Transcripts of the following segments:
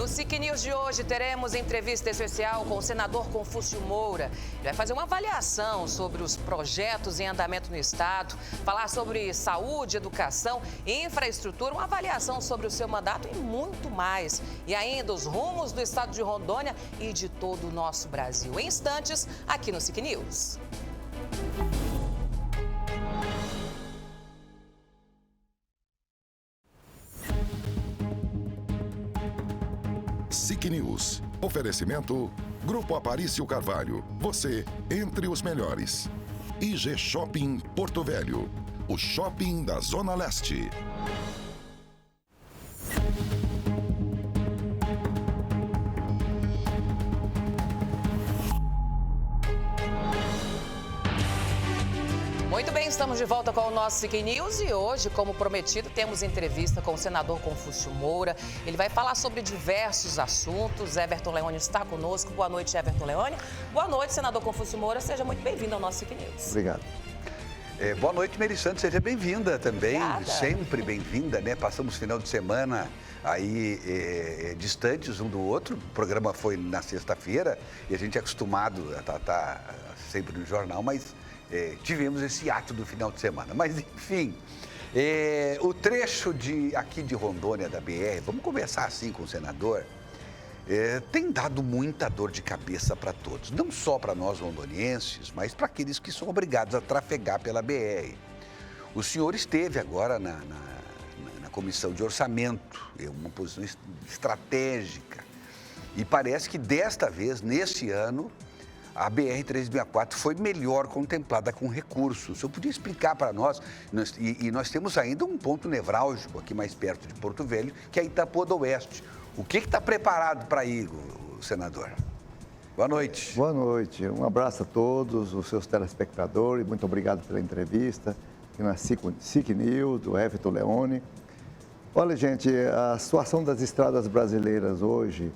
No SIC News de hoje, teremos entrevista especial com o senador Confúcio Moura. Ele vai fazer uma avaliação sobre os projetos em andamento no Estado, falar sobre saúde, educação, infraestrutura, uma avaliação sobre o seu mandato e muito mais. E ainda os rumos do Estado de Rondônia e de todo o nosso Brasil. Em instantes, aqui no SIC News. SIC News. Oferecimento Grupo Aparício Carvalho. Você entre os melhores. IG Shopping Porto Velho. O shopping da Zona Leste. Muito bem, estamos de volta com o nosso SIC News e hoje, como prometido, temos entrevista com o senador Confúcio Moura. Ele vai falar sobre diversos assuntos. Everton Leone está conosco. Boa noite, Everton Leone. Boa noite, senador Confúcio Moura. Seja muito bem-vindo ao nosso SIC News. Obrigado. Boa noite, Mary Santos. Seja bem-vinda também. Obrigada. Sempre bem-vinda, né? Passamos final de semana aí distantes um do outro. O programa foi na sexta-feira e a gente é acostumado a estar sempre no jornal, mas tivemos esse ato do final de semana. Mas, enfim, o trecho aqui de Rondônia, da BR, vamos começar assim com o senador, tem dado muita dor de cabeça para todos. Não só para nós rondonienses, mas para aqueles que são obrigados a trafegar pela BR. O senhor esteve agora na Comissão de Orçamento, uma posição estratégica. E parece que desta vez, nesse ano, a BR-364 foi melhor contemplada com recursos. O senhor podia explicar para nós, e nós temos ainda um ponto nevrálgico aqui mais perto de Porto Velho, que é Itapuã do Oeste. O que está preparado para ir, senador? Boa noite. Boa noite. Um abraço a todos os seus telespectadores. Muito obrigado pela entrevista aqui na SIC News, do Everton Leone. Olha, gente, a situação das estradas brasileiras hoje,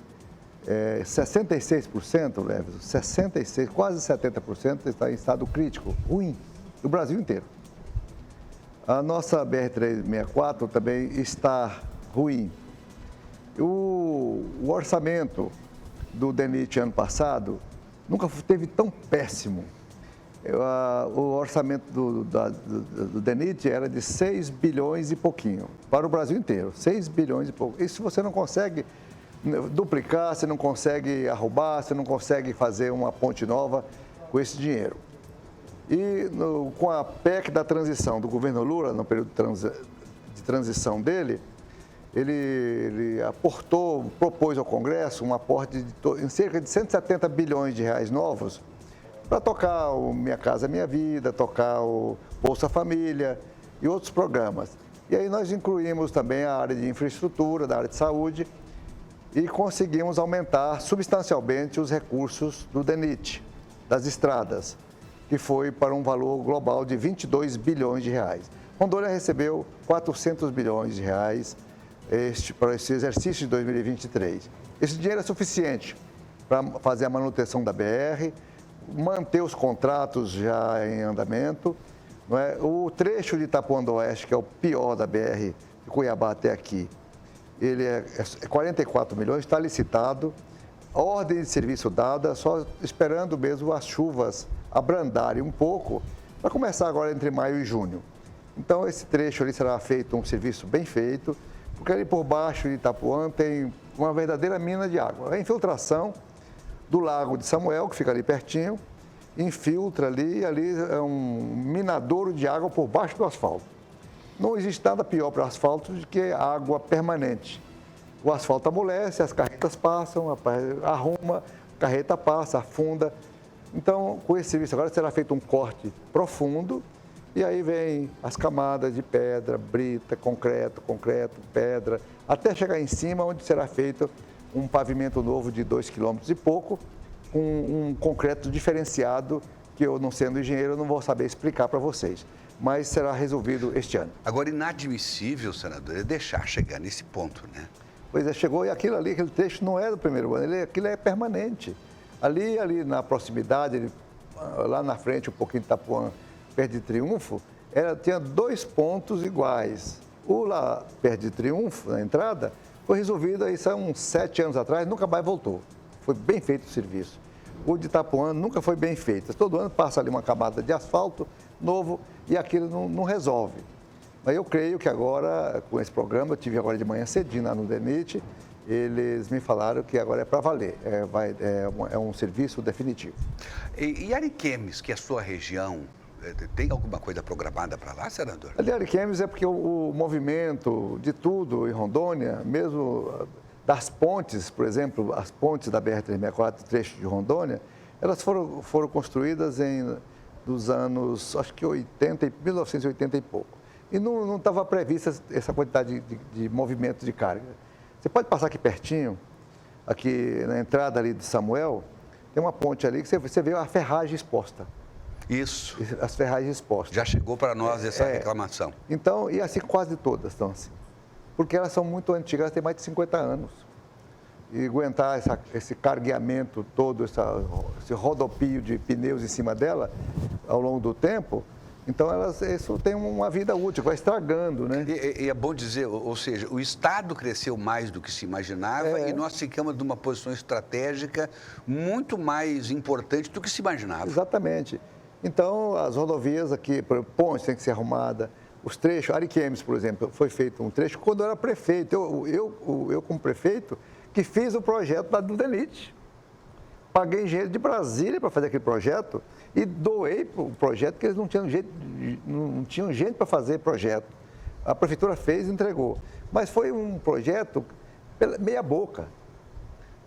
66%, Leves, 66%, quase 70% está em estado crítico, ruim, do Brasil inteiro. A nossa BR-364 também está ruim. O orçamento do DENIT ano passado nunca teve tão péssimo. O orçamento do DENIT era de 6 bilhões e pouquinho, para o Brasil inteiro, 6 bilhões e pouco. Isso você não consegue duplicar, você não consegue arrumar, você não consegue fazer uma ponte nova com esse dinheiro. E com a PEC da transição do governo Lula, no período de transição dele, ele propôs ao Congresso um aporte em cerca de 170 bilhões de reais novos para tocar o Minha Casa Minha Vida, tocar o Bolsa Família e outros programas. E aí nós incluímos também a área de infraestrutura, da área de saúde, e conseguimos aumentar substancialmente os recursos do DENIT, das estradas, que foi para um valor global de 22 bilhões de reais. Rondônia recebeu 400 bilhões de reais para esse exercício de 2023. Esse dinheiro é suficiente para fazer a manutenção da BR, manter os contratos já em andamento. Não é? O trecho de Itapuã do Oeste, que é o pior da BR de Cuiabá até aqui, ele é 44 milhões, está licitado, ordem de serviço dada, só esperando mesmo as chuvas abrandarem um pouco, para começar agora entre maio e junho. Então, esse trecho ali será feito um serviço bem feito, porque ali por baixo de Itapuã tem uma verdadeira mina de água. A infiltração do Lago de Samuel, que fica ali pertinho, infiltra ali, e ali é um minadouro de água por baixo do asfalto. Não existe nada pior para o asfalto do que água permanente. O asfalto amolece, as carretas passam, arruma, a carreta passa, afunda. Então, com esse serviço agora será feito um corte profundo e aí vem as camadas de pedra, brita, concreto, pedra, até chegar em cima onde será feito um pavimento novo de 2 quilômetros e pouco, com um concreto diferenciado que eu, não sendo engenheiro, não vou saber explicar para vocês. Mas será resolvido este ano. Agora, inadmissível, senador, é deixar chegar nesse ponto, né? Pois é, chegou e aquilo ali, aquele trecho não é do primeiro ano, aquilo é permanente. Ali na proximidade, lá na frente, um pouquinho de Itapuã, perto de Triunfo, tinha 2 pontos iguais. O lá perto de Triunfo, na entrada, Foi resolvido, isso há uns 7 anos atrás, nunca mais voltou. Foi bem feito o serviço. O de Itapuã nunca foi bem feito. Todo ano passa ali uma camada de asfalto novo e aquilo não resolve. Mas eu creio que agora, com esse programa, eu tive agora de manhã cedinho lá no DENIT, eles me falaram que agora é para valer, é um serviço definitivo. E Ariquemes, que é a sua região, tem alguma coisa programada para lá, senador? Ali Ariquemes é porque o movimento de tudo em Rondônia, mesmo das pontes, por exemplo, as pontes da BR-364, trecho de Rondônia, elas foram construídas dos anos, acho que 1980 e pouco. E não estava prevista essa quantidade de movimento de carga. Você pode passar aqui pertinho, aqui na entrada ali de Samuel, tem uma ponte ali que você vê a ferragem exposta. Isso. As ferragens expostas. Já chegou para nós essa reclamação. Então, e assim, quase todas estão assim. Porque elas são muito antigas, elas têm mais de 50 anos. E aguentar esse cargueamento todo, esse rodopio de pneus em cima dela, ao longo do tempo, então isso tem uma vida útil, vai estragando, né? E é bom dizer, ou seja, o Estado cresceu mais do que se imaginava e nós ficamos numa posição estratégica muito mais importante do que se imaginava. Exatamente. Então, as rodovias aqui, pontes tem que ser arrumada, os trechos, Ariquemes, por exemplo, foi feito um trecho quando eu era prefeito. Eu como prefeito, que fiz o projeto do DENIT. Paguei engenheiro de Brasília para fazer aquele projeto e doei o projeto, porque eles não tinham gente para fazer projeto. A prefeitura fez e entregou. Mas foi um projeto meia boca,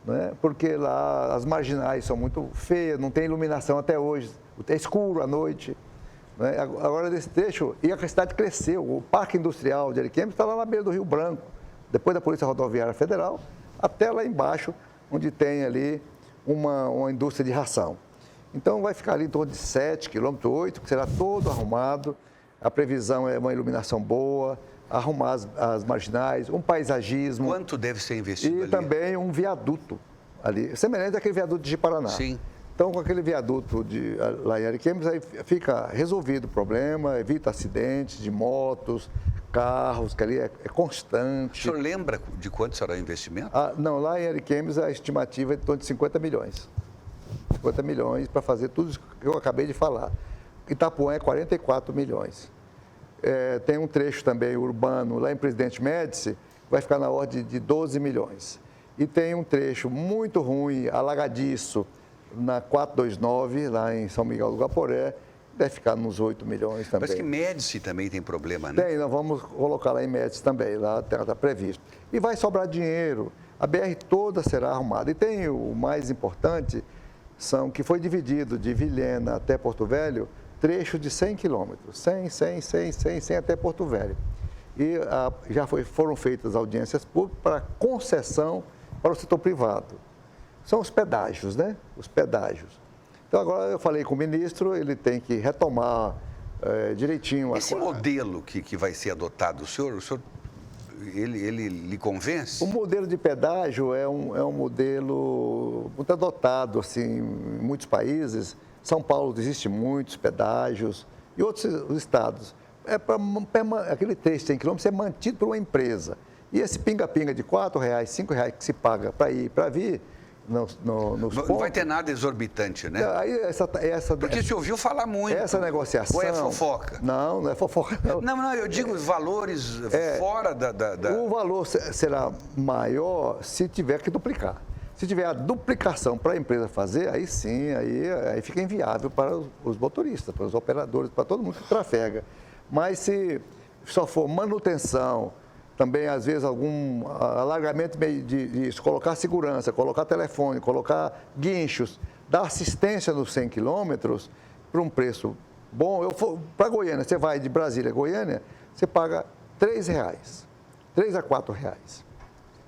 né? Porque lá as marginais são muito feias, não tem iluminação até hoje, é escuro à noite. Né? Agora, nesse trecho, e a cidade cresceu. O Parque Industrial de Ariquemes está lá na beira do Rio Branco, depois da Polícia Rodoviária Federal, até lá embaixo, onde tem ali uma indústria de ração. Então, vai ficar ali em torno de 7 km, 8, que será todo arrumado. A previsão é uma iluminação boa, arrumar as marginais, um paisagismo. Quanto deve ser investido ali? E também um viaduto ali, semelhante àquele viaduto de Paraná. Sim. Então, com aquele viaduto lá em Ariquemes, aí fica resolvido o problema, evita acidentes de motos, carros, que ali é constante. O senhor lembra de quanto será o investimento? Não, lá em Ariquemes a estimativa é de torno de 50 milhões. 50 milhões para fazer tudo isso que eu acabei de falar. Itapuã é 44 milhões. Tem um trecho também urbano lá em Presidente Médici, vai ficar na ordem de 12 milhões. E tem um trecho muito ruim, alagadiço, na 429, lá em São Miguel do Guaporé, deve ficar nos 8 milhões também. Parece que Médici também tem problema, né? Tem, nós vamos colocar lá em Médici também, lá está previsto. E vai sobrar dinheiro, a BR toda será arrumada. E tem o mais importante, que foi dividido de Vilhena até Porto Velho, trecho de 100 quilômetros, 100 até Porto Velho. E foram feitas audiências públicas para concessão para o setor privado. São os pedágios, né? Os pedágios. Então, agora eu falei com o ministro, ele tem que retomar direitinho. Esse modelo que vai ser adotado, o senhor ele lhe convence? O modelo de pedágio é um modelo muito adotado assim, em muitos países. São Paulo existe muitos pedágios e outros estados. Aquele trecho de 100 km é mantido por uma empresa. E esse pinga-pinga de R$ 4, R$ 5 que se paga para ir e para vir, nos pontos. Não vai ter nada exorbitante, né? Aí Porque se ouviu falar muito. Essa negociação... Ou é fofoca? Não é fofoca, não. Não, eu digo os valores fora da... O valor será maior se tiver que duplicar. Se tiver a duplicação para a empresa fazer, aí sim, aí fica inviável para os motoristas, para os operadores, para todo mundo que trafega. Mas se só for manutenção, também, às vezes, algum alargamento de colocar segurança, colocar telefone, colocar guinchos, dar assistência nos 100 quilômetros por um preço bom. Para Goiânia, você vai de Brasília a Goiânia, você paga R$ 3, R$ 3 a R$ 4.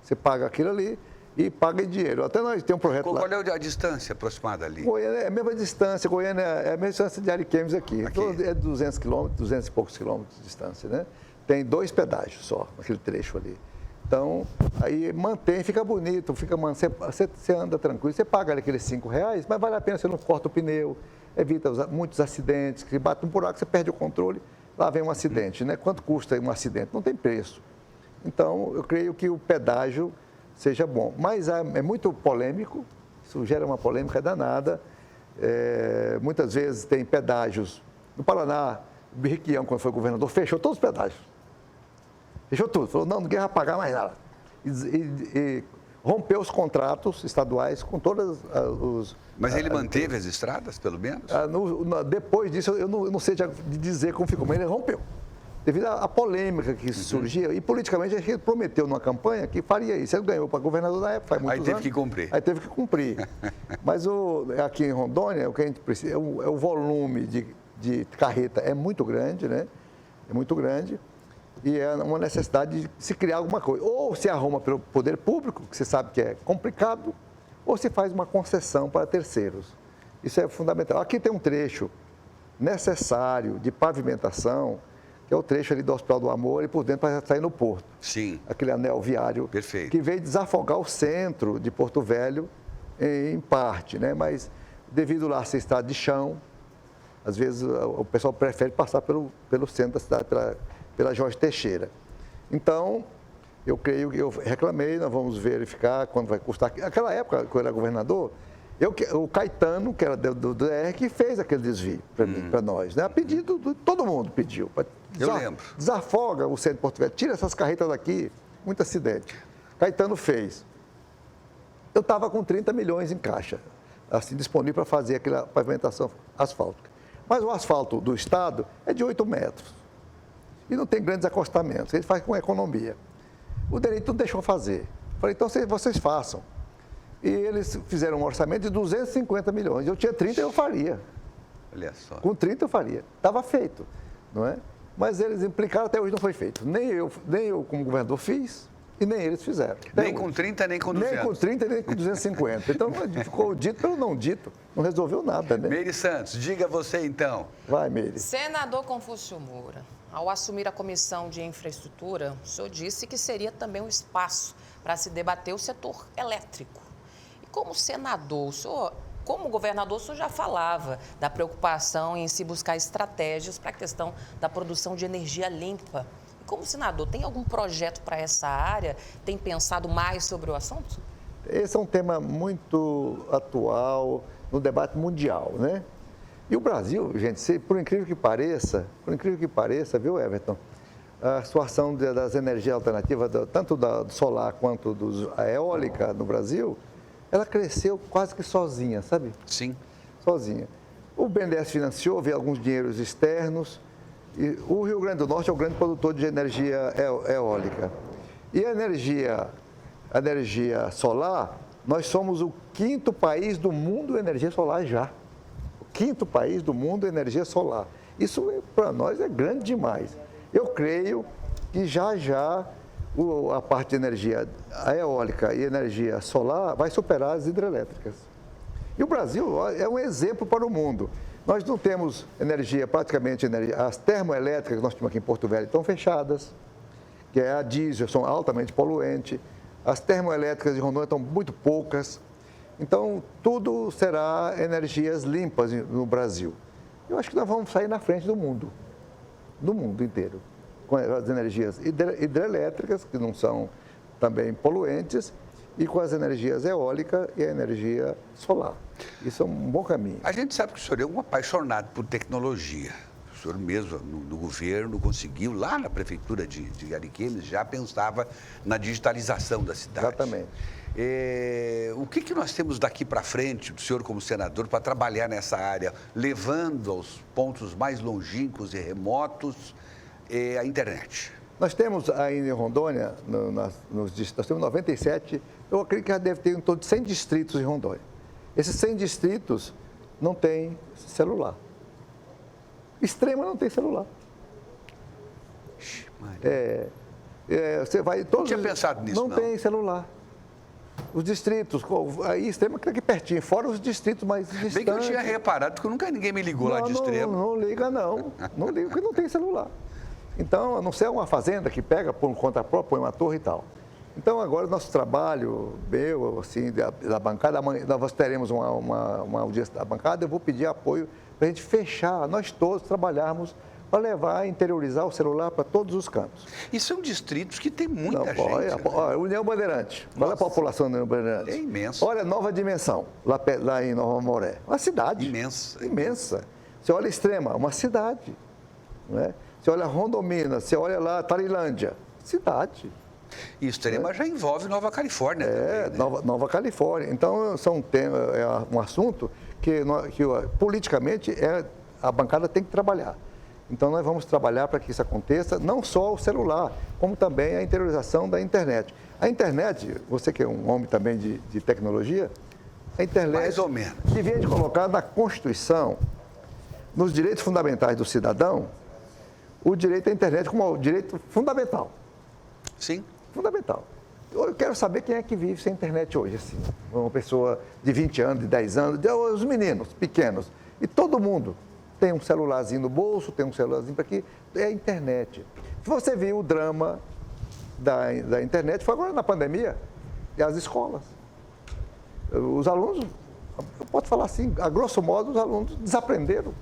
Você paga aquilo ali e paga em dinheiro. Até nós temos um projeto Qual lá. Qual é a distância aproximada ali? Goiânia é a mesma distância, Goiânia é a mesma distância de Ariquemes aqui. É 200 quilômetros, 200 e poucos quilômetros de distância, né? Tem 2 pedágios só, naquele trecho ali. Então, aí mantém, fica bonito, você anda tranquilo, você paga ali aqueles R$ 5, mas vale a pena, você não corta o pneu, evita muitos acidentes, que bate um buraco, você perde o controle, lá vem um acidente, né? Quanto custa um acidente? Não tem preço. Então, eu creio que o pedágio seja bom. Mas é muito polêmico, isso gera uma polêmica danada. Muitas vezes tem pedágios. No Paraná, o Birriquião, quando foi governador, fechou todos os pedágios. Fechou tudo. Falou, não, ninguém vai pagar mais nada. E rompeu os contratos estaduais com todas os... Mas ele manteve as estradas, pelo menos? Depois disso, eu não sei de dizer como ficou, mas ele rompeu. Devido à polêmica que surgia, e politicamente a gente prometeu numa campanha que faria isso. Ele ganhou para governador na época, faz muitos anos. Aí teve que cumprir. Aí teve que cumprir. Mas aqui em Rondônia, o que a gente precisa é o volume de carreta é muito grande, né? É muito grande. E é uma necessidade de se criar alguma coisa. Ou se arruma pelo poder público, que você sabe que é complicado, ou se faz uma concessão para terceiros. Isso é fundamental. Aqui tem um trecho necessário de pavimentação, que é o trecho ali do Hospital do Amor e por dentro para sair no porto. Sim. Aquele anel viário. Perfeito. Que veio desafogar o centro de Porto Velho em parte, né? Mas devido lá ser estrada de chão, às vezes o pessoal prefere passar pelo centro da cidade, pela Jorge Teixeira. Então, eu creio que eu reclamei, nós vamos verificar quanto vai custar. Naquela época, quando eu era governador, o Caetano, que era do DR, que fez aquele desvio para nós, né? A pedido, todo mundo pediu. Eu lembro. Desafoga o centro de Porto Velho, tira essas carretas daqui, muito acidente. Caetano fez. Eu estava com 30 milhões em caixa, assim, disponível para fazer aquela pavimentação asfáltica. Mas o asfalto do Estado é de 8 metros. E não tem grandes acostamentos, ele faz com economia. O direito não deixou fazer. Falei, então vocês façam. E eles fizeram um orçamento de 250 milhões. Eu tinha 30, eu faria. Olha só. Com 30 eu faria. Estava feito, não é? Mas eles implicaram, até hoje não foi feito. Nem eu como governador fiz e nem eles fizeram. Nem com 30, nem com 200. Nem com 30, nem com 250. Então ficou dito pelo não dito. Não resolveu nada, né? Meire Santos, diga você então. Vai, Meire. Senador Confúcio Moura, ao assumir a Comissão de Infraestrutura, o senhor disse que seria também um espaço para se debater o setor elétrico. E como senador, o senhor, como governador, o senhor já falava da preocupação em se buscar estratégias para a questão da produção de energia limpa. E como senador, tem algum projeto para essa área? Tem pensado mais sobre o assunto? Esse é um tema muito atual no debate mundial, né? E o Brasil, gente, por incrível que pareça, viu, Everton? A situação das energias alternativas, tanto da solar quanto da eólica no Brasil, ela cresceu quase que sozinha, sabe? Sim. Sozinha. O BNDES financiou, veio alguns dinheiros externos, e o Rio Grande do Norte é o grande produtor de energia eólica. E a energia solar, nós somos o 5º país do mundo em energia solar já. O 5º país do mundo em energia solar. Isso, para nós, é grande demais. Eu creio que já a parte de energia eólica e energia solar vai superar as hidrelétricas. E o Brasil é um exemplo para o mundo. Nós não temos praticamente as termoelétricas que nós temos aqui em Porto Velho estão fechadas, que é a diesel, são altamente poluentes. As termoelétricas de Rondônia estão muito poucas. Então, tudo será energias limpas no Brasil. Eu acho que nós vamos sair na frente do mundo inteiro, com as energias hidrelétricas, que não são também poluentes, e com as energias eólicas e a energia solar. Isso é um bom caminho. A gente sabe que o senhor é um apaixonado por tecnologia. O senhor mesmo, no governo, conseguiu, lá na prefeitura de Ariquemes, já pensava na digitalização da cidade. Exatamente. O que nós temos daqui para frente, do senhor como senador, para trabalhar nessa área, levando aos pontos mais longínquos e remotos a internet? Nós temos aí em Rondônia, nós temos 97, eu acredito que já deve ter em torno de 100 distritos em Rondônia. Esses 100 distritos não têm celular. Extrema não tem celular. Você vai todos. Não tinha pensado nisso, não. Não tem celular. Os distritos, aí Extrema que está aqui pertinho, fora os distritos mais distantes. Bem que eu tinha reparado, porque nunca ninguém me ligou lá de Extrema. Não liga, não. Não liga, porque não tem celular. Então, a não ser uma fazenda que pega por conta própria, põe uma torre e tal. Então, agora, nosso trabalho, meu, assim, da bancada, amanhã nós teremos uma audiência da bancada, eu vou pedir apoio para a gente fechar, nós todos trabalharmos para levar, interiorizar o celular para todos os cantos. E são distritos que tem muita gente. Olha, União Bandeirante. Olha a população da União Bandeirante. É imenso. Olha Nova Dimensão, lá em Nova Moré. Uma cidade. Imensa. Imensa. Você olha Extrema, uma cidade. Não é? Você olha Rondomina, você olha lá Tarilândia, cidade. E Extrema já envolve Nova Califórnia também, né? Nova Califórnia. Então, é um assunto que politicamente a bancada tem que trabalhar. Então, nós vamos trabalhar para que isso aconteça, não só o celular, como também a interiorização da internet. A internet, você que é um homem também de tecnologia, a internet mais ou menos devia de colocar na Constituição, nos direitos fundamentais do cidadão, o direito à internet como um direito fundamental. Sim. Fundamental. Eu quero saber quem é que vive sem internet hoje, assim. Uma pessoa de 20 anos, de 10 anos, os meninos pequenos. E todo mundo tem um celularzinho no bolso, tem um celularzinho para aqui. É a internet. Se você viu o drama da internet, foi agora na pandemia, e as escolas. Os alunos, eu posso falar assim, a grosso modo, os alunos desaprenderam.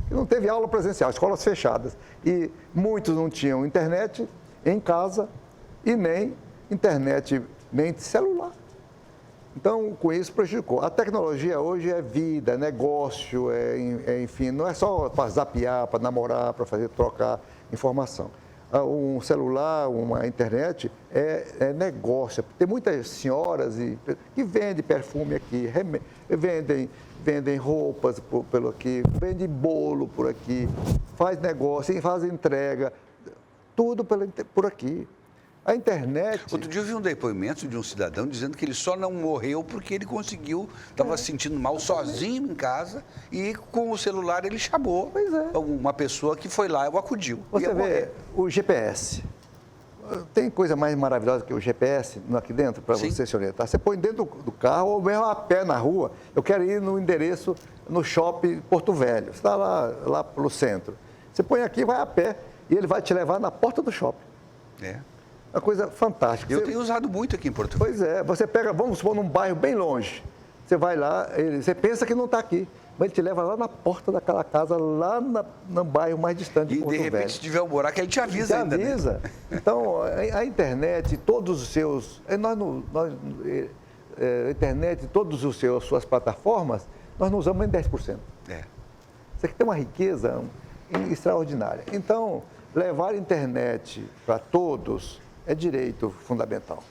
E não teve aula presencial, escolas fechadas. E muitos não tinham internet em casa e nem internet, nem celular. Então, com isso, prejudicou. A tecnologia hoje é vida, é negócio, enfim, não é só para zapear, para namorar, para trocar informação. Um celular, uma internet é negócio. Tem muitas senhoras que vendem perfume aqui, vendem roupas pelo aqui, vendem bolo por aqui, faz negócio, faz entrega, tudo por aqui. A internet... Outro dia eu vi um depoimento de um cidadão dizendo que ele só não morreu porque ele conseguiu, estava se sentindo mal sozinho em casa e com o celular ele chamou uma pessoa que foi lá e o acudiu. Você vê o GPS. Tem coisa mais maravilhosa que o GPS aqui dentro para você se orientar. Você põe dentro do carro ou mesmo a pé na rua. Eu quero ir no endereço no shopping Porto Velho. Você está lá pelo centro. Você põe aqui, vai a pé e ele vai te levar na porta do shopping. É. Uma coisa fantástica. Eu tenho usado muito aqui em Porto Velho. Pois é, você pega, vamos supor, num bairro bem longe. Você vai lá, você pensa que não está aqui, mas ele te leva lá na porta daquela casa, lá no bairro mais distante de Porto Velho. E de repente, se tiver um buraco, ele te avisa ainda. Te avisa. Né? Então, a internet, todos os seus... a internet, todas as suas plataformas, nós não usamos nem 10%. É. Isso aqui tem uma riqueza extraordinária. Então, levar a internet para todos é direito fundamental.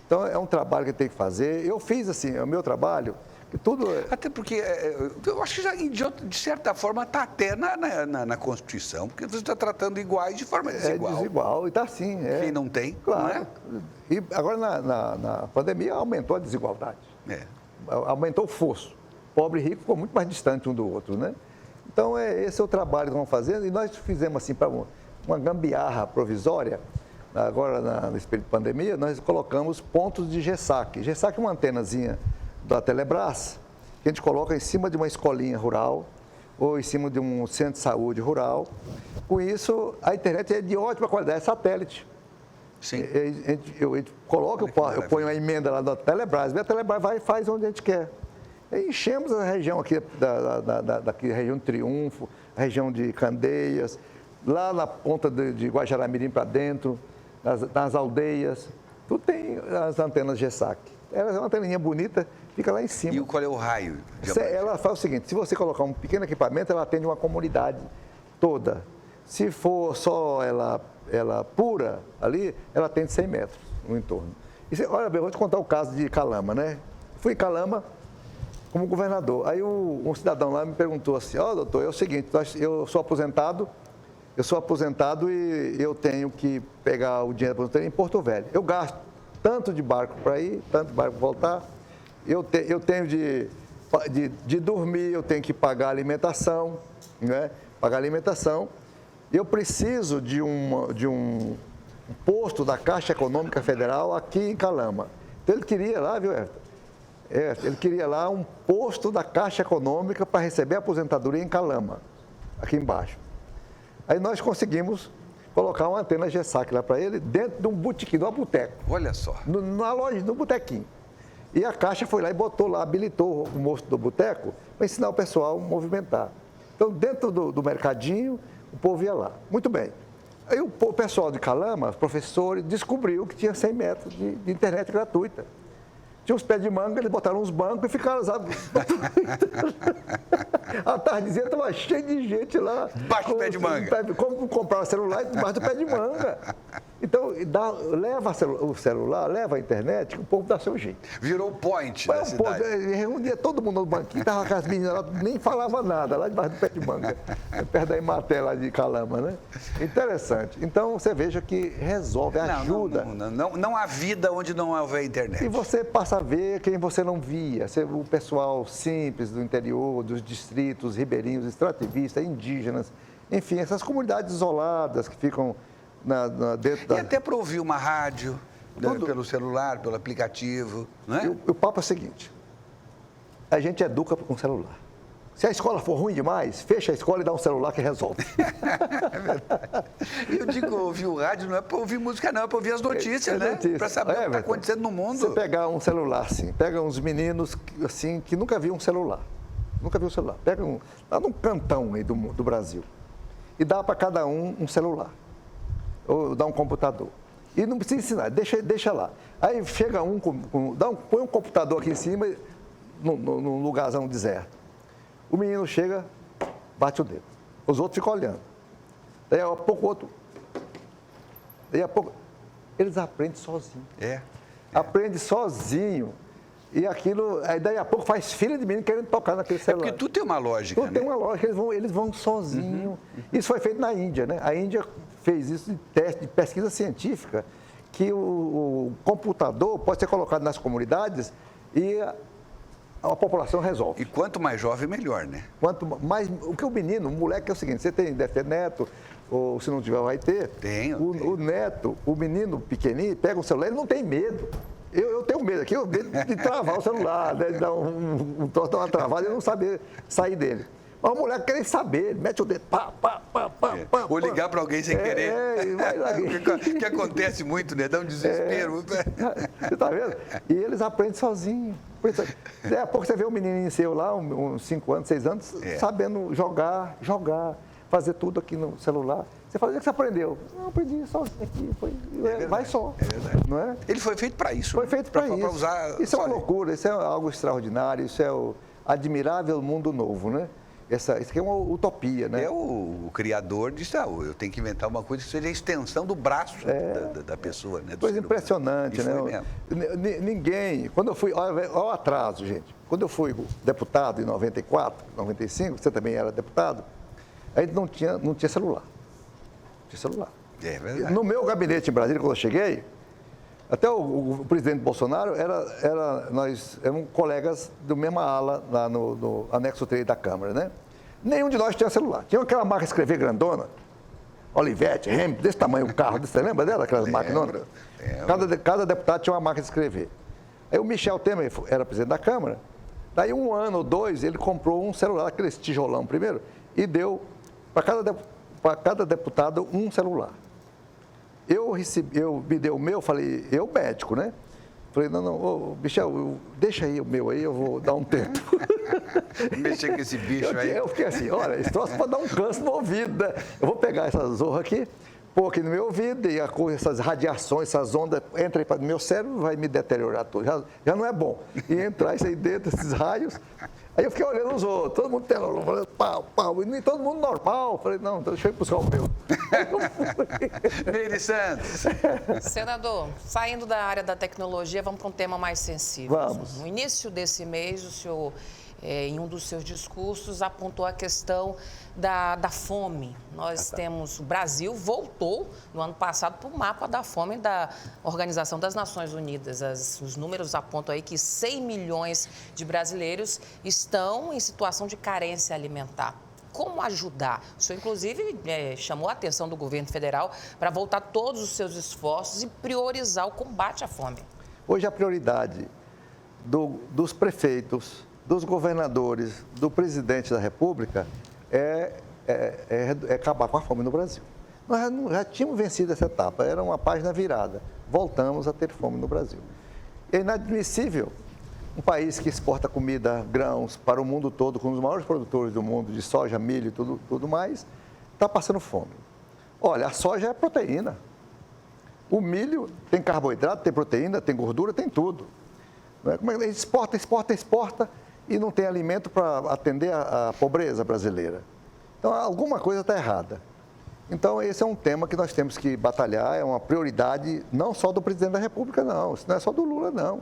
Então, é um trabalho que tem que fazer. Eu fiz, assim, o meu trabalho, que tudo... Até porque, eu acho que já, de certa forma, está até na Constituição, porque você está tratando iguais de forma desigual. É desigual, e está assim. Quem não tem, claro. Não é? E agora, na pandemia, aumentou a desigualdade. Aumentou o fosso. Pobre e rico ficou muito mais distante um do outro, né? Então, esse é o trabalho que vamos fazendo. E nós fizemos, assim, para uma gambiarra provisória. Agora, nesse período de pandemia, nós colocamos pontos de GESAC. GESAC é uma antenazinha da Telebrás, que a gente coloca em cima de uma escolinha rural ou em cima de um centro de saúde rural. Com isso, a internet é de ótima qualidade, é satélite. Sim. Eu coloco, eu ponho a emenda lá da Telebrás, e a Telebrás vai e faz onde a gente quer. E enchemos a região aqui, daqui, região de Triunfo, a região de Candeias, lá na ponta de Guajará-Mirim para dentro, nas aldeias, tudo tem as antenas GESAC. Ela é uma anteninha bonita, fica lá em cima. E qual é o raio? Ela faz o seguinte, se você colocar um pequeno equipamento, ela atende uma comunidade toda. Se for só ela pura ali, ela atende 100 metros no entorno. Olha bem, eu vou te contar o caso de Calama, né? Fui em Calama como governador. Aí um cidadão lá me perguntou assim, doutor, é o seguinte, eu sou aposentado e eu tenho que pegar o dinheiro da aposentadoria em Porto Velho. Eu gasto tanto de barco para ir, tanto de barco para voltar. Eu tenho de dormir, eu tenho que pagar alimentação, né? Pagar alimentação. Eu preciso de um posto da Caixa Econômica Federal aqui em Calama. Então ele queria lá, viu, Everton? Ele queria lá um posto da Caixa Econômica para receber a aposentadoria em Calama, aqui embaixo. Aí nós conseguimos colocar uma antena GESAC lá para ele, dentro de um botequim, de uma boteca. Olha só. Na loja, no botequim. E a Caixa foi lá e botou lá, habilitou o moço do boteco para ensinar o pessoal a movimentar. Então, dentro do mercadinho, O povo ia lá. Muito bem. Aí o pessoal de Calama, os professores, descobriu que tinha 100 metros de internet gratuita. Tinha uns pés de manga, eles botaram uns bancos e ficaram, sabe? A tardezinha estava cheia de gente lá. Baixo do pé de manga. Como comprar o celular debaixo do pé de manga. Então, leva o celular, leva a internet, que o povo dá seu jeito. Virou o point da cidade. Reunia todo mundo no banquinho, estava com as meninas lá, nem falava nada, lá debaixo do pé de manga. Perto da Imaté, lá de Calama, né? Interessante. Então, você veja que resolve, ajuda. Não há vida onde não houver internet. E você passa a ver quem você não via. O pessoal simples do interior, dos distritos ribeirinhos, extrativistas, indígenas, enfim, essas comunidades isoladas que ficam dentro da... E até para ouvir uma rádio, pelo celular, pelo aplicativo, não é? O papo é o seguinte, a gente educa com celular. Se a escola for ruim demais, fecha a escola e dá um celular que resolve. É verdade. Eu digo, ouvir o rádio não é para ouvir música, não, é para ouvir as notícias, né? Para saber o que está acontecendo no mundo. Você pegar um celular, assim, pega uns meninos, assim, que nunca viram um celular. Nunca viu um celular. Pega lá num cantão aí do Brasil. E dá para cada um celular. Ou dá um computador. E não precisa ensinar, deixa lá. Aí chega põe um computador aqui em cima, num lugarzão deserto. O menino chega, bate o dedo. Os outros ficam olhando. Daí a pouco o outro. Daí a pouco. Eles aprendem sozinhos. Aprende sozinho. E aquilo. Aí daí a pouco faz fila de menino querendo tocar naquele celular. Porque tudo tem uma lógica. Tudo tem uma lógica, eles vão sozinho. Isso foi feito na Índia, né? A Índia fez isso de pesquisa científica, que o computador pode ser colocado nas comunidades e a população resolve. E quanto mais jovem, melhor, né? Quanto mais. O que o menino, o moleque é o seguinte: você deve ter neto, ou se não tiver, vai ter. Tenho. O neto, o menino pequenininho, pega o celular, ele não tem medo. Eu tenho medo aqui, eu medo de travar o celular, né, de dar dar uma travada e não saber sair dele. Mas o moleque quer saber, ele mete o dedo, pá. Ou ligar para alguém sem querer. Vai lá. que acontece muito, né? Dá um desespero. Você está vendo? E eles aprendem sozinhos. Daqui a pouco você vê um menininho seu lá, uns 5 anos, 6 anos, sabendo jogar, fazer tudo aqui no celular. Você fala, o que você aprendeu? Não, aprendi sozinho aqui, vai só. É verdade. Não é? Ele foi feito para isso. Foi feito para isso. Pra usar isso é uma loucura, isso é algo extraordinário, isso é o admirável mundo novo, né? Isso aqui é uma utopia, né? O criador disse, eu tenho que inventar uma coisa que seja a extensão do braço da pessoa, né? Coisa impressionante, né? Ninguém... Quando eu fui... Olha o atraso, gente. Quando eu fui deputado em 94, 95, você também era deputado, a gente não tinha celular. Não tinha celular. É verdade. No meu gabinete em Brasília, quando eu cheguei, até o presidente Bolsonaro, nós éramos colegas do mesma ala lá no anexo 3 da Câmara, né? Nenhum de nós tinha celular. Tinha aquela máquina de escrever grandona, Olivetti, Hamilton, desse tamanho o carro, você lembra dela, aquelas máquinas? Cada deputado tinha uma máquina de escrever. Aí o Michel Temer era presidente da Câmara, daí 1 ano ou 2 ele comprou um celular, aquele tijolão primeiro, e deu para cada deputado um celular. Eu me dei o meu, falei, eu médico, né? Falei, não, Michel, deixa aí o meu aí, eu vou dar um tempo. Mexer com esse bicho aí. Eu fiquei assim, olha, esse troço pode dar um câncer no ouvido, né? Eu vou pegar essa zorra aqui, pôr aqui no meu ouvido, e essas radiações, essas ondas, entram no meu cérebro, vai me deteriorar tudo. Já não é bom. E entrar isso aí dentro, esses raios. Aí eu fiquei olhando os outros, todo mundo falando, pau, e todo mundo normal. Falei, não, então deixa eu ir buscar o meu. Nery Santos. Senador, saindo da área da tecnologia, vamos para um tema mais sensível. Vamos. No início desse mês, o senhor, em um dos seus discursos, apontou a questão da fome. Nós temos, o Brasil voltou no ano passado para o mapa da fome da Organização das Nações Unidas. Os números apontam aí que 100 milhões de brasileiros estão em situação de carência alimentar. Como ajudar? O senhor, inclusive, chamou a atenção do governo federal para voltar todos os seus esforços e priorizar o combate à fome. Hoje a prioridade dos prefeitos, dos governadores, do presidente da República é acabar com a fome no Brasil. Nós já tínhamos vencido essa etapa, era uma página virada. Voltamos a ter fome no Brasil. É inadmissível um país que exporta comida, grãos para o mundo todo, com os maiores produtores do mundo, de soja, milho e tudo mais, está passando fome. Olha, a soja é proteína. O milho tem carboidrato, tem proteína, tem gordura, tem tudo. Não é? Como é que exporta e não tem alimento para atender a pobreza brasileira. Então, alguma coisa está errada. Então, esse é um tema que nós temos que batalhar, é uma prioridade não só do presidente da República, não. Isso não é só do Lula, não.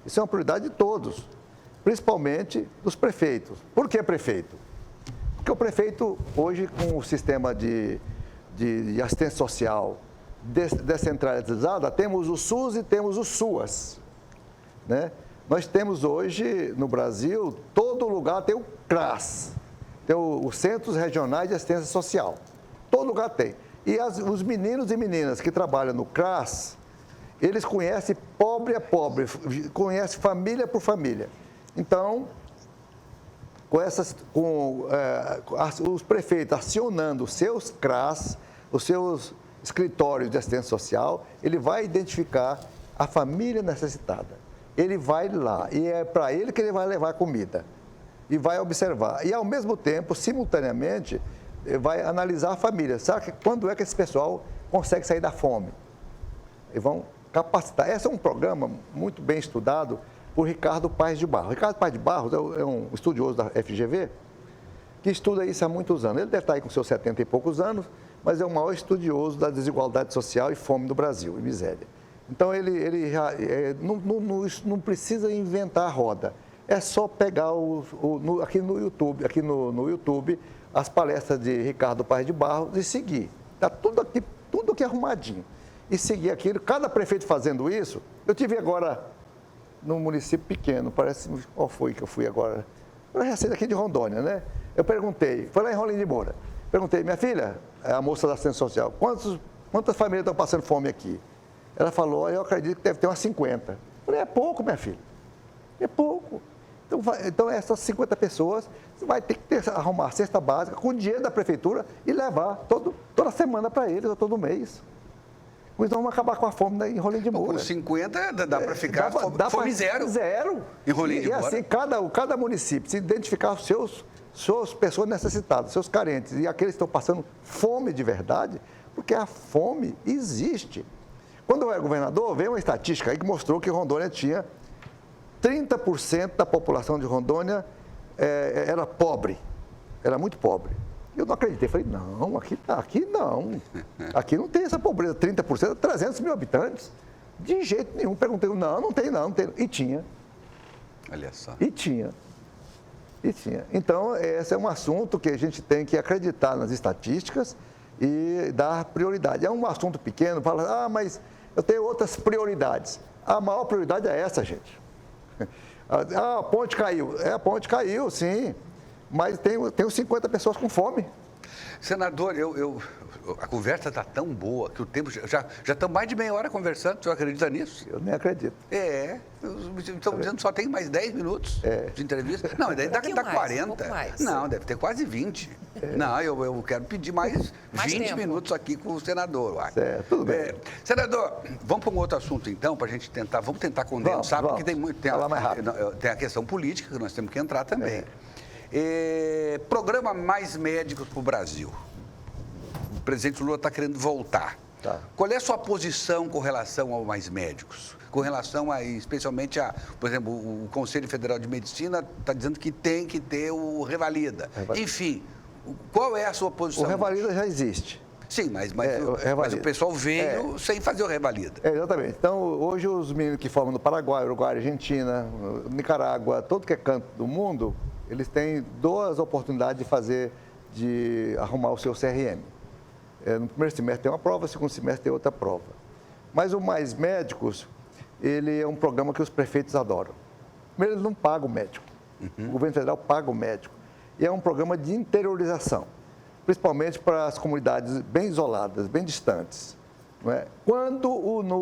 Isso é uma prioridade de todos, principalmente dos prefeitos. Por que prefeito? Porque o prefeito, hoje, com o sistema de assistência social descentralizada, temos o SUS e temos o SUAS. Né? Nós temos hoje, no Brasil, todo lugar tem o CRAS, tem os Centros Regionais de Assistência Social. Todo lugar tem. E os meninos e meninas que trabalham no CRAS, eles conhecem pobre a pobre, conhecem família por família. Então, os prefeitos acionando os seus CRAS, os seus escritórios de assistência social, ele vai identificar a família necessitada. Ele vai lá e é para ele que ele vai levar comida e vai observar. E, ao mesmo tempo, simultaneamente, vai analisar a família. Sabe quando é que esse pessoal consegue sair da fome? E vão capacitar. Esse é um programa muito bem estudado por Ricardo Paes de Barros. Ricardo Paes de Barros é um estudioso da FGV que estuda isso há muitos anos. Ele deve estar aí com seus 70 e poucos anos, mas é o maior estudioso da desigualdade social e fome do Brasil, e miséria. Então, ele não precisa inventar a roda. É só pegar aqui no YouTube, as palestras de Ricardo Paes de Barros e seguir. Está tudo aqui arrumadinho. E seguir aquilo. Cada prefeito fazendo isso. Eu tive agora num município pequeno, parece, qual foi que eu fui agora? Eu recém aqui de Rondônia, né? Eu perguntei, foi lá em Rolim de Moura. Perguntei, minha filha, a moça da assistência social, quantas famílias estão passando fome aqui? Ela falou, eu acredito que deve ter umas 50. Eu falei, é pouco, minha filha. É pouco. Então essas 50 pessoas, você vai ter que arrumar a cesta básica com o dinheiro da prefeitura e levar toda semana para eles, ou todo mês. Então vamos acabar com a fome em Rolim de Moura. Com 50 dá para ficar fome zero. Zero. Em Rolim de Moura. E assim, cada município, se identificar os suas pessoas necessitadas, seus carentes e aqueles que estão passando fome de verdade, porque a fome existe. Quando eu era governador, veio uma estatística aí que mostrou que Rondônia tinha 30% da população de Rondônia era pobre, era muito pobre. Eu não acreditei, falei, não, aqui não. Aqui não tem essa pobreza, 30%, 300 mil habitantes. De jeito nenhum. Perguntei, não tem. E tinha. Olha só. E tinha. Então, esse é um assunto que a gente tem que acreditar nas estatísticas e dar prioridade. É um assunto pequeno, fala, mas eu tenho outras prioridades. A maior prioridade é essa, gente. A ponte caiu. A ponte caiu, sim. Mas tem 50 pessoas com fome. Senador, a conversa está tão boa que o tempo já estamos mais de meia hora conversando. O senhor acredita nisso? Eu nem acredito. Estão dizendo que só tem mais 10 minutos de entrevista. Não, daí dá 40. Não, deve ter quase 20. Não, eu quero pedir mais 20 tempo. Minutos aqui com o senador. Certo, tudo bem. Senador, vamos para um outro assunto então, para a gente tentar condensar, porque tem muito tempo. Tem a questão política que nós temos que entrar também. Programa Mais Médicos para o Brasil. O presidente Lula está querendo voltar. Tá. Qual é a sua posição com relação ao Mais Médicos? Com relação especialmente por exemplo, o Conselho Federal de Medicina está dizendo que tem que ter o Revalida. Enfim, qual é a sua posição? O Revalida já existe. Sim, mas o pessoal veio sem fazer o Revalida. Exatamente. Então, hoje os meninos que formam no Paraguai, Uruguai, Argentina, Nicarágua, todo que é canto do mundo, eles têm 2 oportunidades de arrumar o seu CRM. No primeiro semestre tem uma prova, no segundo semestre tem outra prova. Mas o Mais Médicos, ele é um programa que os prefeitos adoram. Primeiro, eles não pagam o médico. O governo federal paga o médico. E é um programa de interiorização, principalmente para as comunidades bem isoladas, bem distantes. Não é? Quando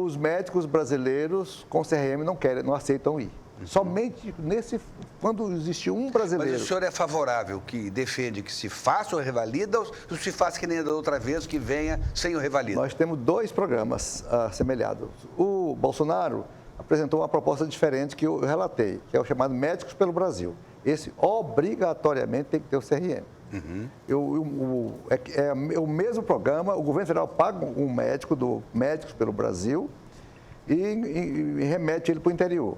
os médicos brasileiros com CRM não aceitam ir. Somente quando existe um brasileiro. Mas o senhor é favorável, que defende que se faça o Revalida ou se faça que nem da outra vez, que venha sem o Revalida? Nós temos 2 programas assemelhados. O Bolsonaro apresentou uma proposta diferente que eu relatei, que é o chamado Médicos pelo Brasil. Esse obrigatoriamente tem que ter o CRM. É o mesmo programa, o governo federal paga um médico do Médicos pelo Brasil e remete ele para o interior.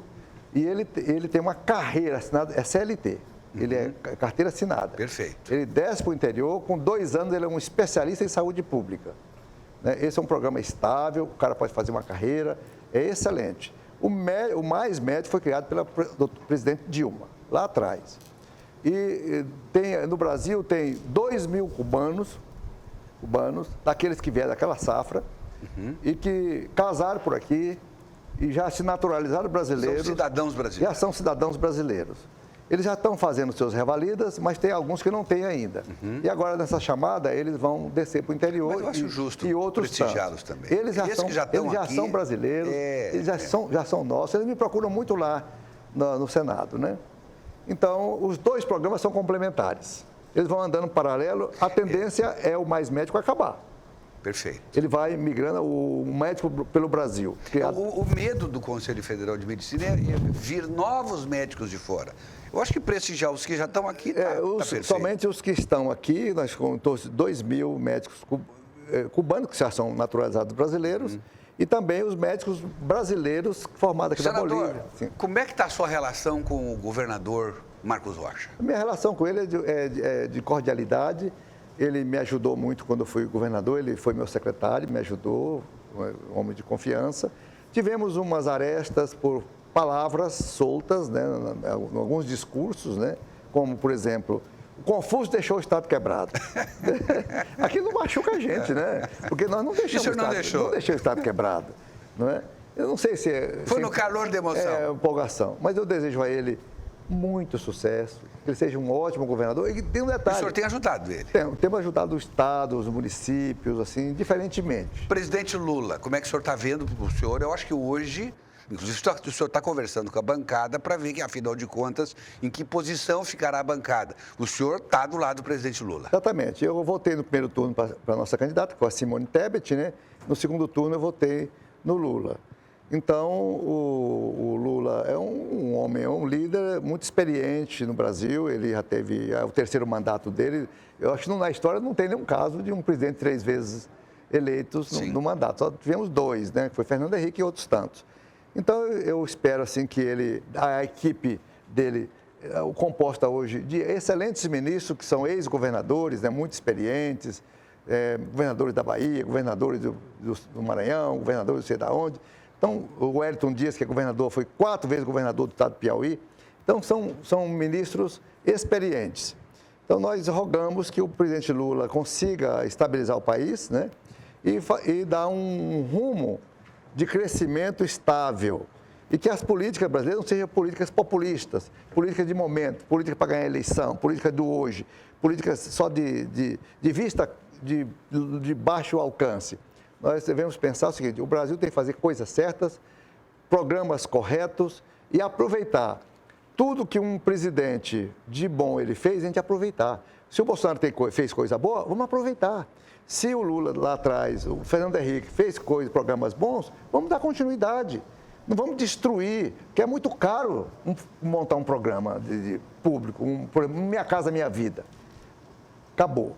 E ele tem uma carreira assinada, é CLT, ele é carteira assinada. Perfeito. Ele desce para o interior, com 2 anos ele é um especialista em saúde pública. Né? Esse é um programa estável, o cara pode fazer uma carreira, é excelente. O Mais Médico foi criado pelo presidente Dilma, lá atrás. E no Brasil tem 2.000 cubanos, daqueles que vieram daquela safra, e que casaram por aqui e já se naturalizaram brasileiros. São cidadãos brasileiros. Já são cidadãos brasileiros. Eles já estão fazendo seus revalidas, mas tem alguns que não têm ainda. E agora, nessa chamada, eles vão descer para o interior. Mas eu acho justo e outros prestigiá-los também. Eles já são brasileiros, eles já são nossos. Eles me procuram muito lá no Senado, né? Então, os 2 programas são complementares. Eles vão andando paralelo, a tendência é o Mais Médico acabar. Perfeito. Ele vai migrando o Médico pelo Brasil. O medo do Conselho Federal de Medicina é vir novos médicos de fora. Eu acho que prestigiar os que já estão aqui tá perfeito. Somente os que estão aqui, nós contamos 2.000 médicos cubanos, que já são naturalizados brasileiros, e também os médicos brasileiros formados aqui Senador, da Bolívia. Sim. Como é que está a sua relação com o governador Marcos Rocha? A minha relação com ele é de cordialidade. Ele me ajudou muito quando eu fui governador, ele foi meu secretário, me ajudou, um homem de confiança. Tivemos umas arestas por palavras soltas, né, em alguns discursos, né, como, por exemplo, o Confúcio deixou o Estado quebrado. Aquilo machuca a gente, né? Porque nós não deixamos não deixou o Estado quebrado. Não é? Eu não sei se é... Foi no calor da emoção. É empolgação. Mas eu desejo a ele muito sucesso, que ele seja um ótimo governador. E tem um detalhe. O senhor tem ajudado ele? Temos ajudado o Estado, os municípios, assim, diferentemente. Presidente Lula, como é que o senhor está vendo o senhor? Eu acho que hoje... Inclusive, o senhor está conversando com a bancada para ver que, afinal de contas, em que posição ficará a bancada. O senhor está do lado do presidente Lula. Exatamente. Eu votei no primeiro turno para a nossa candidata, com a Simone Tebet, né? No segundo turno eu votei no Lula. Então, o Lula é um homem, é um líder muito experiente no Brasil. Ele já teve o 3º mandato dele. Eu acho que na história não tem nenhum caso de um presidente 3 vezes eleitos no mandato. Só tivemos 2, né? Que foi Fernando Henrique e outros tantos. Então, eu espero assim que a equipe dele, composta hoje de excelentes ministros, que são ex-governadores, né, muito experientes, governadores da Bahia, governadores do Maranhão, governadores não sei de onde. Então, o Wellington Dias, que é governador, foi 4 vezes governador do estado do Piauí. Então, são ministros experientes. Então, nós rogamos que o presidente Lula consiga estabilizar o país, né, e dar um rumo de crescimento estável e que as políticas brasileiras não sejam políticas populistas, políticas de momento, política para ganhar eleição, política do hoje, políticas só de vista de baixo alcance. Nós devemos pensar o seguinte: o Brasil tem que fazer coisas certas, programas corretos e aproveitar tudo que um presidente de bom ele fez, a gente aproveitar. Se o Bolsonaro fez coisa boa, vamos aproveitar. Se o Lula lá atrás, o Fernando Henrique fez programas bons, vamos dar continuidade. Não vamos destruir, porque é muito caro montar um programa público, Minha Casa Minha Vida. Acabou.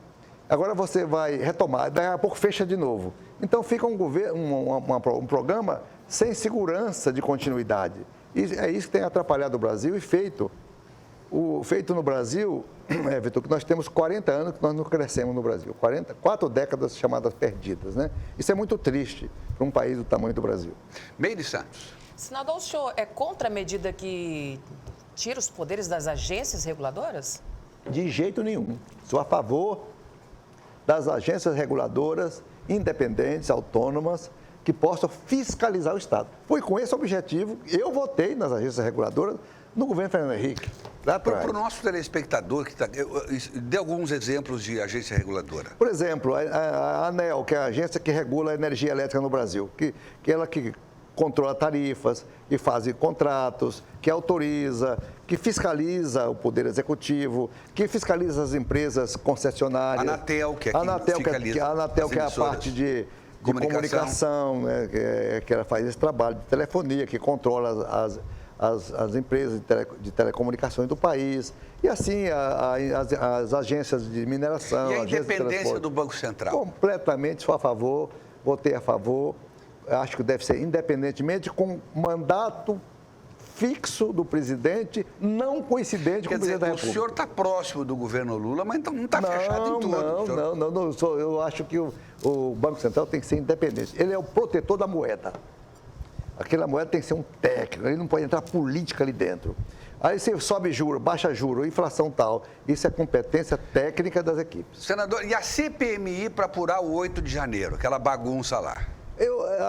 Agora você vai retomar, daqui a pouco fecha de novo. Então fica um programa sem segurança de continuidade. E é isso que tem atrapalhado o Brasil e feito no Brasil, Vitor, que nós temos 40 anos que nós não crescemos no Brasil. 4 décadas chamadas perdidas, né? Isso é muito triste para um país do tamanho do Brasil. Meire Santos. Senador, o senhor é contra a medida que tira os poderes das agências reguladoras? De jeito nenhum. Sou a favor das agências reguladoras independentes, autônomas, que possam fiscalizar o Estado. Foi com esse objetivo que eu votei nas agências reguladoras no governo Fernando Henrique. Para o nosso telespectador, dê alguns exemplos de agência reguladora. Por exemplo, a ANEEL, que é a agência que regula a energia elétrica no Brasil, que ela que controla tarifas, que faz contratos, que autoriza, que fiscaliza o Poder Executivo, que fiscaliza as empresas concessionárias. A Anatel, que é a Anatel, que é a parte de comunicação, né, que ela faz esse trabalho de telefonia, que controla as empresas de telecomunicações do país, e assim as agências de mineração. E a agências de independência transporte. do Banco Central? Completamente sou a favor, votei a favor, acho que deve ser independentemente com mandato fixo do presidente, não coincidente com o presidente da República. O senhor está próximo do governo Lula, mas então não está fechado em tudo. Não, eu acho que o Banco Central tem que ser independente. Ele é o protetor da moeda. Aquela moeda tem que ser um técnico, ele não pode entrar política ali dentro. Aí você sobe juro, baixa juro, inflação tal. Isso é competência técnica das equipes. Senador, e a CPMI para apurar o 8 de janeiro, aquela bagunça lá?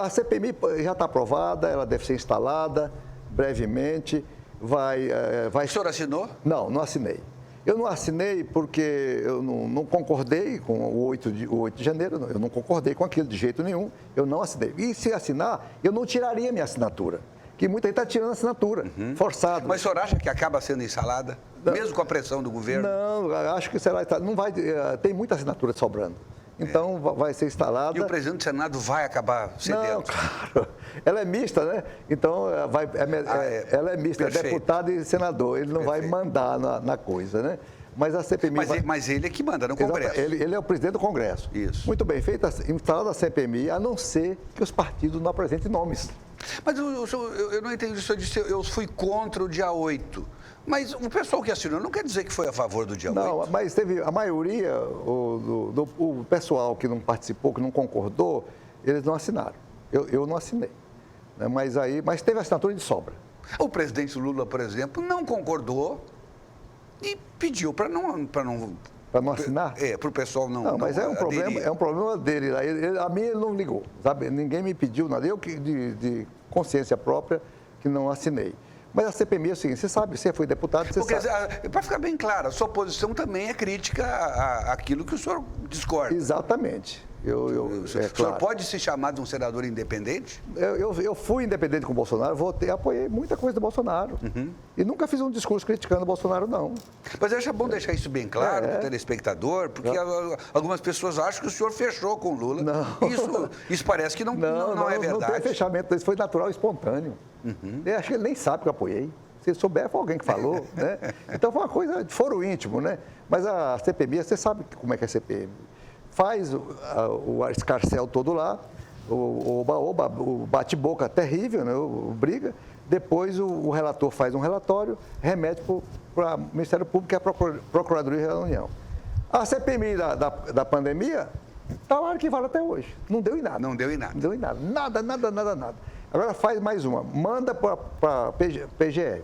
A CPMI já está aprovada, ela deve ser instalada brevemente. O senhor assinou? Não assinei. Eu não assinei porque eu não concordei com o 8 de janeiro, eu não concordei com aquilo de jeito nenhum, eu não assinei. E se assinar, eu não tiraria minha assinatura, que muita gente está tirando a assinatura, forçado. Mas o senhor acha que acaba sendo instalada, mesmo com a pressão do governo? Não, acho que será, não vai, tem muita assinatura sobrando. Então, vai ser instalada. E o presidente do Senado vai acabar cedendo? Não, claro. Ela é mista, né? Então, ela é mista, Perfeito. É deputado e senador. Ele não vai mandar na coisa, né? Mas a CPMI... Mas ele é que manda no Congresso. Ele é o presidente do Congresso. Isso. Muito bem, instalada a CPMI, a não ser que os partidos não apresentem nomes. Mas eu não entendi. O senhor disse eu fui contra o dia 8. Mas o pessoal que assinou não quer dizer que foi a favor do dia 8? Não, mas teve a maioria, o pessoal que não participou, que não concordou, eles não assinaram. Eu não assinei. Né? Mas teve assinatura de sobra. O presidente Lula, por exemplo, não concordou e pediu para não... Para não assinar? Para o pessoal não... Não, mas é um problema dele. A mim ele não ligou, sabe? Ninguém me pediu nada. Eu, de consciência própria, que não assinei. Mas a CPMI é o seguinte, você sabe, você foi deputado, você sabe. Para ficar bem claro, a sua posição também é crítica àquilo que o senhor discorda. Exatamente. O senhor pode se chamar de um senador independente? Eu fui independente com o Bolsonaro, apoiei muita coisa do Bolsonaro. E nunca fiz um discurso criticando o Bolsonaro, não. Mas eu acho bom deixar isso bem claro para o telespectador, porque algumas pessoas acham que o senhor fechou com o Lula. Não. Isso parece que não é verdade. Não tem fechamento, isso foi natural e espontâneo. Eu acho que ele nem sabe que eu apoiei. Se souber, foi alguém que falou, né? Então foi uma coisa de foro íntimo, né? Mas a CPMI, você sabe como é que é a CPMI. Faz o escarcel todo lá, o bate-boca terrível, né? O briga. Depois o relator faz um relatório, remete para o Ministério Público, que é a Procuradoria da União. A CPMI da pandemia está lá arquivada até hoje. Não deu em nada. Não deu em nada. Não deu em nada. Nada. Agora faz mais uma. Manda para a PGR,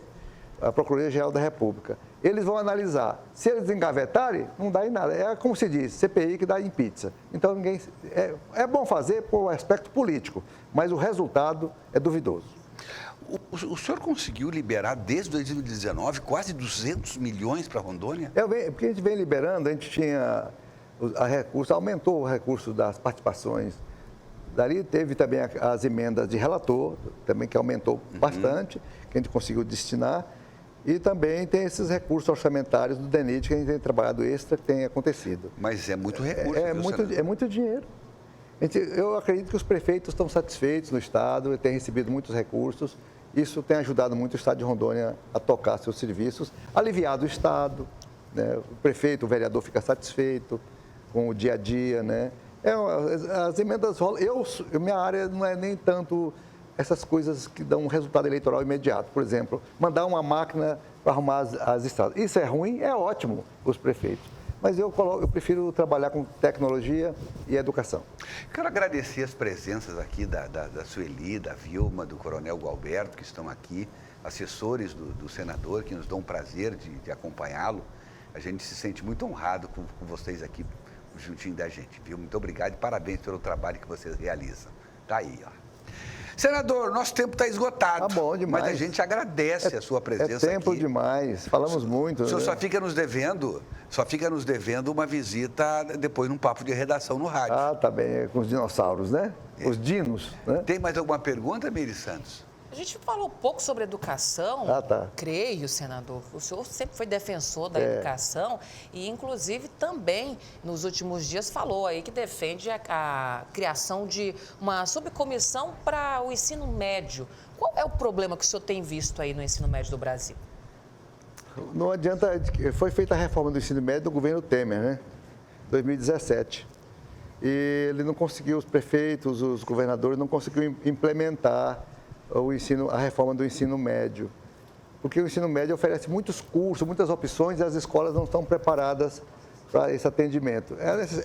a Procuradoria-Geral da República. Eles vão analisar. Se eles engavetarem, não dá em nada. É como se diz, CPI que dá em pizza. Então, é bom fazer por aspecto político, mas o resultado é duvidoso. O senhor conseguiu liberar, desde 2019, quase 200 milhões para Rondônia? Porque a gente vem liberando, a gente tinha aumentou o recurso das participações. Dali teve também as emendas de relator, também que aumentou bastante, que a gente conseguiu destinar. E também tem esses recursos orçamentários do DENIT que a gente tem trabalhado extra, que tem acontecido. Mas é muito recurso. É muito dinheiro. Eu acredito que os prefeitos estão satisfeitos no Estado, têm recebido muitos recursos. Isso tem ajudado muito o Estado de Rondônia a tocar seus serviços, aliviado o Estado, né? O prefeito, o vereador fica satisfeito com o dia a dia, né? As emendas rolam. Minha área não é nem tanto essas coisas que dão um resultado eleitoral imediato. Por exemplo, mandar uma máquina para arrumar as estradas. Isso é ruim? É ótimo, os prefeitos. Mas eu prefiro trabalhar com tecnologia e educação. Quero agradecer as presenças aqui da Sueli, da Vilma, do Coronel Gualberto, que estão aqui, assessores do senador, que nos dão o prazer de acompanhá-lo. A gente se sente muito honrado com vocês aqui, juntinho da gente, viu? Muito obrigado e parabéns pelo trabalho que vocês realizam. Tá aí, ó. Senador, nosso tempo está esgotado. Tá bom demais. Mas a gente agradece a sua presença aqui. É tempo demais, falamos muito. O senhor só fica nos devendo uma visita depois num papo de redação no rádio. Ah, tá bem, com os dinossauros, né? Os dinos, né? Tem mais alguma pergunta, Meire Santos? A gente falou um pouco sobre educação, creio, senador. O senhor sempre foi defensor da educação e, inclusive, também, nos últimos dias, falou aí que defende a criação de uma subcomissão para o ensino médio. Qual é o problema que o senhor tem visto aí no ensino médio do Brasil? Não adianta, foi feita a reforma do ensino médio do governo Temer, né? 2017. E ele não conseguiu, os prefeitos, os governadores não conseguiram implementar a reforma do ensino médio. Porque o ensino médio oferece muitos cursos, muitas opções e as escolas não estão preparadas para esse atendimento.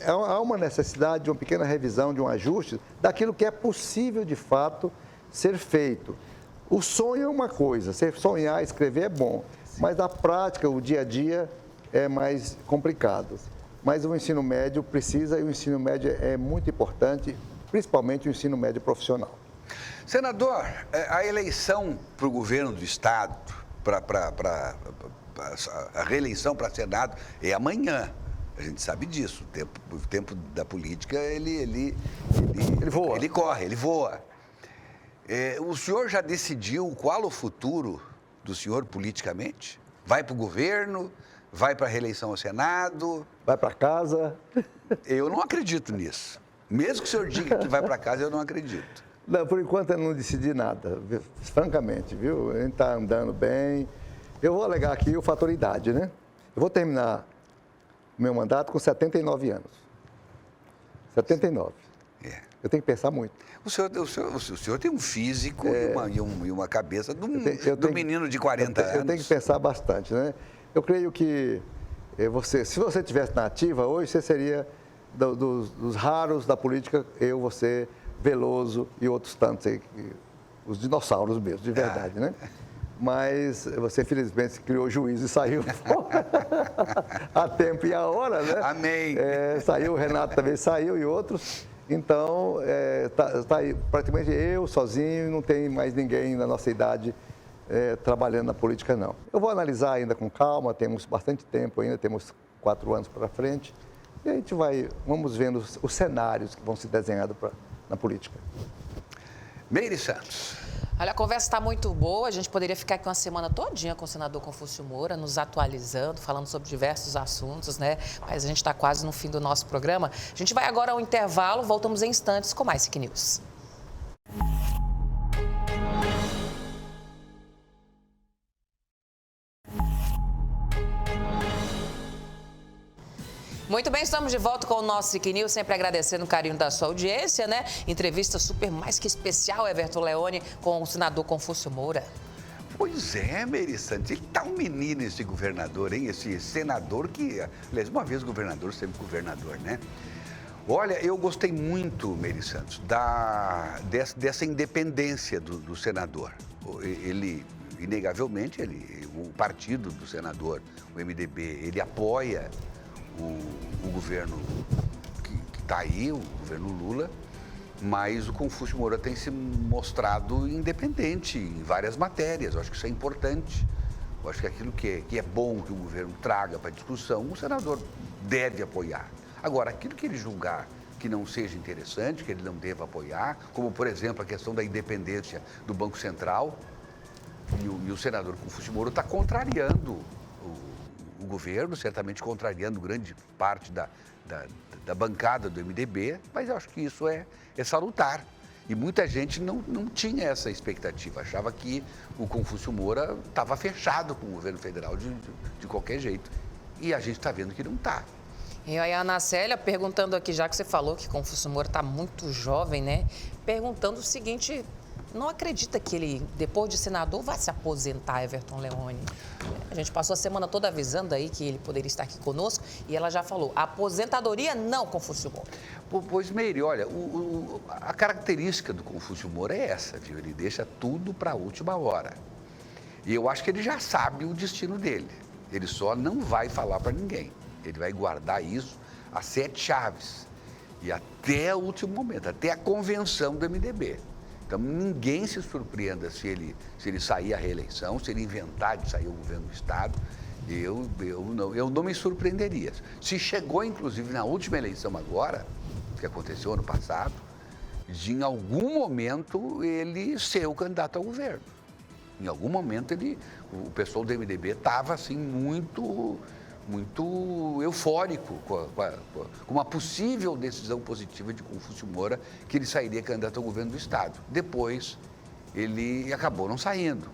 Há uma necessidade de uma pequena revisão, de um ajuste daquilo que é possível de fato ser feito. O sonho é uma coisa, você sonhar, escrever é bom, mas a prática, o dia a dia é mais complicado. Mas o ensino médio precisa, e o ensino médio é muito importante, principalmente o ensino médio profissional. Senador, a eleição para o governo do Estado, a reeleição para Senado é amanhã. A gente sabe disso. O tempo da política, ele voa. Ele corre, ele voa. O senhor já decidiu qual o futuro do senhor politicamente? Vai para o governo? Vai para a reeleição ao Senado? Vai para casa? Eu não acredito nisso. Mesmo que o senhor diga que vai para casa, eu não acredito. Não, por enquanto eu não decidi nada, francamente, viu? A gente está andando bem. Eu vou alegar aqui o fator idade, né? Eu vou terminar o meu mandato com 79 anos. 79. Eu tenho que pensar muito. O senhor tem um físico e uma cabeça do menino de 40 anos. Eu tenho que pensar bastante, né? Eu creio que se você estivesse na ativa, hoje você seria dos raros da política, você, Veloso e outros tantos aí, os dinossauros mesmo, de verdade, né? Mas você, felizmente, criou juízo e saiu a tempo e a hora, né? Amém. Saiu, o Renato também saiu e outros. Então, tá aí, praticamente eu sozinho, não tem mais ninguém na nossa idade trabalhando na política, não. Eu vou analisar ainda com calma, temos bastante tempo ainda, temos 4 anos para frente. E a gente vamos vendo os cenários que vão se desenhando na política. Meire Santos. Olha, a conversa está muito boa, a gente poderia ficar aqui uma semana todinha com o senador Confúcio Moura, nos atualizando, falando sobre diversos assuntos, né? Mas a gente está quase no fim do nosso programa. A gente vai agora ao intervalo, voltamos em instantes com mais SIC News. Muito bem, estamos de volta com o nosso SIC News, sempre agradecendo o carinho da sua audiência, né? Entrevista super mais que especial, Everton Leone, com o senador Confúcio Moura. Pois é, Meire Santos, ele tá um menino esse governador, hein? Esse senador que, aliás, uma vez governador, sempre governador, né? Olha, eu gostei muito, Meire Santos, dessa independência do senador. Ele, inegavelmente, o partido do senador, o MDB, ele apoia o governo que está aí, o governo Lula, mas o Confúcio Moura tem se mostrado independente em várias matérias. Eu acho que isso é importante. Eu acho que aquilo que é bom que o governo traga para a discussão, o senador deve apoiar. Agora, aquilo que ele julgar que não seja interessante, que ele não deva apoiar, como, por exemplo, a questão da independência do Banco Central, e o senador Confúcio Moura está contrariando o governo, certamente contrariando grande parte da bancada do MDB, mas eu acho que isso é salutar. E muita gente não tinha essa expectativa, achava que o Confúcio Moura estava fechado com o governo federal de qualquer jeito. E a gente está vendo que não está. E aí a Ana Célia perguntando aqui, já que você falou que Confúcio Moura está muito jovem, né? Perguntando o seguinte: não acredita que ele, depois de senador, vai se aposentar, Everton Leone? A gente passou a semana toda avisando aí que ele poderia estar aqui conosco e ela já falou, aposentadoria não, Confúcio Moura. Pois, Meire, olha, a característica do Confúcio Moura é essa, viu? Ele deixa tudo para a última hora. E eu acho que ele já sabe o destino dele. Ele só não vai falar para ninguém. Ele vai guardar isso a 7 chaves. E até o último momento, até a convenção do MDB. Então, ninguém se surpreenda se ele sair à reeleição, se ele inventar de sair ao governo do Estado. Eu não me surpreenderia. Se chegou, inclusive, na última eleição agora, que aconteceu ano passado, de em algum momento ele ser o candidato ao governo. Em algum momento o pessoal do MDB estava assim muito eufórico com uma possível decisão positiva de Confúcio Moura, que ele sairia candidato ao governo do Estado. Depois, ele acabou não saindo.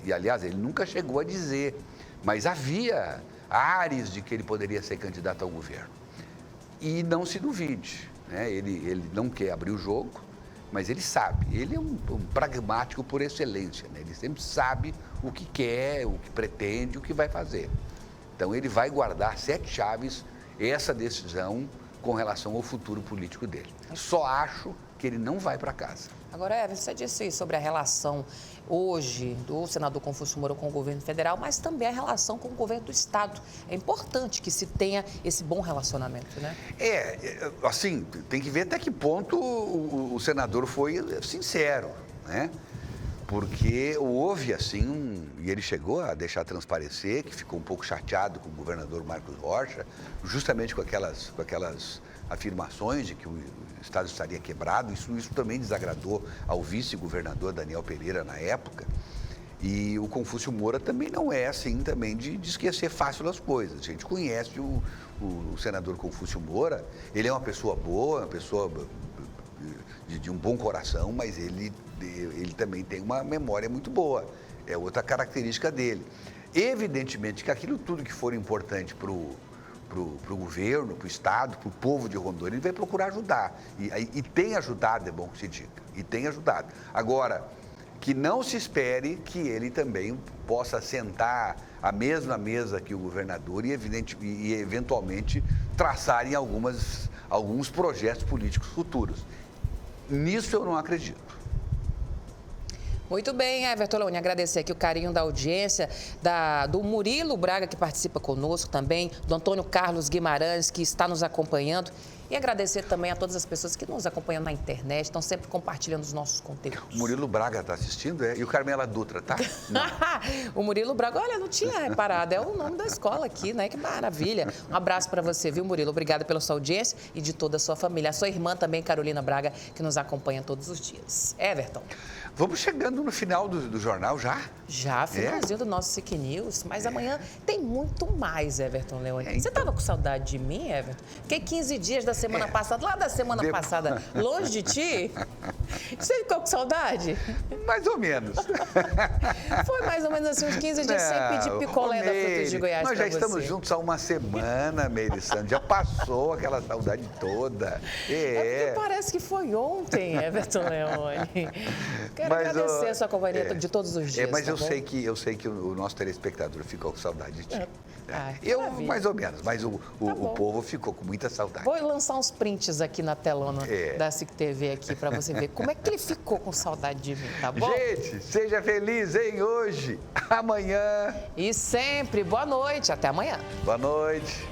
E, aliás, ele nunca chegou a dizer, mas havia ares de que ele poderia ser candidato ao governo. E não se duvide, né? Ele não quer abrir o jogo, mas ele sabe. Ele é um pragmático por excelência, né? Ele sempre sabe o que quer, o que pretende, o que vai fazer. Então, ele vai guardar 7 chaves essa decisão com relação ao futuro político dele. Só acho que ele não vai para casa. Agora, Everton, você disse sobre a relação hoje do senador Confúcio Moura com o governo federal, mas também a relação com o governo do Estado. É importante que se tenha esse bom relacionamento, né? Assim, tem que ver até que ponto o senador foi sincero, né? Porque houve, assim, e ele chegou a deixar transparecer que ficou um pouco chateado com o governador Marcos Rocha, justamente com aquelas afirmações de que o Estado estaria quebrado. Isso também desagradou ao vice-governador Daniel Pereira na época. E o Confúcio Moura também não é assim também de esquecer fácil as coisas. A gente conhece o senador Confúcio Moura, ele é uma pessoa boa, uma pessoa de um bom coração, mas ele também tem uma memória muito boa. É outra característica dele. Evidentemente que aquilo tudo que for importante para o governo, para o Estado, para o povo de Rondônia, ele vai procurar ajudar. E tem ajudado, é bom que se diga. E tem ajudado. Agora, que não se espere que ele também possa sentar à mesma mesa que o governador e eventualmente traçarem alguns projetos políticos futuros. Nisso eu não acredito. Muito bem, Everton Leone, agradecer aqui o carinho da audiência, do Murilo Braga, que participa conosco também, do Antônio Carlos Guimarães, que está nos acompanhando, e agradecer também a todas as pessoas que nos acompanham na internet, estão sempre compartilhando os nossos conteúdos. O Murilo Braga está assistindo, e o Carmela Dutra, tá? O Murilo Braga, olha, não tinha reparado, é o nome da escola aqui, né? Que maravilha. Um abraço para você, viu, Murilo? Obrigada pela sua audiência e de toda a sua família. A sua irmã também, Carolina Braga, que nos acompanha todos os dias. Everton. Vamos chegando no final do jornal já? Já, finalzinho do nosso SIC News, mas amanhã tem muito mais, Everton Leone. Você estava com saudade de mim, Everton? Fiquei 15 dias da semana passada, lá da semana passada, longe de ti. Você ficou com saudade? Mais ou menos. Foi mais ou menos assim, uns 15 dias sem pedir picolé da Frutas de Goiás. Nós já estamos juntos há uma semana, Meire Santos. Já passou aquela saudade toda. É porque parece que foi ontem, Everton Leone. Quero agradecer a sua companhia de todos os dias. Mas eu sei que o nosso telespectador ficou com saudade de ti. Eu, mais ou menos, mas o povo ficou com muita saudade. Vou lançar uns prints aqui na telona da SIC TV aqui para você ver como é que ele ficou com saudade de mim, tá bom? Gente, seja feliz, hein? Hoje, amanhã. E sempre, boa noite, até amanhã. Boa noite.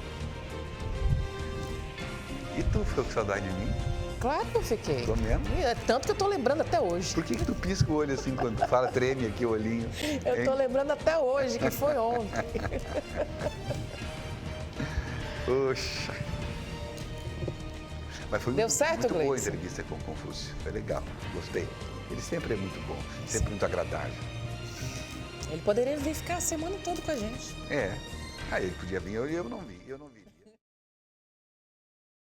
E tu ficou com saudade de mim? Claro que eu fiquei. Tô mesmo? Tanto que eu tô lembrando até hoje. Por que tu pisca o olho assim quando tu fala, treme aqui o olhinho? Eu tô lembrando até hoje, que foi ontem. Poxa. Mas foi Deu certo, muito boa a Gleice? entrevista com o Confúcio. Foi legal, gostei. Ele sempre é muito bom, sempre muito agradável. Ele poderia vir ficar a semana toda com a gente. Ele podia vir, eu não vi.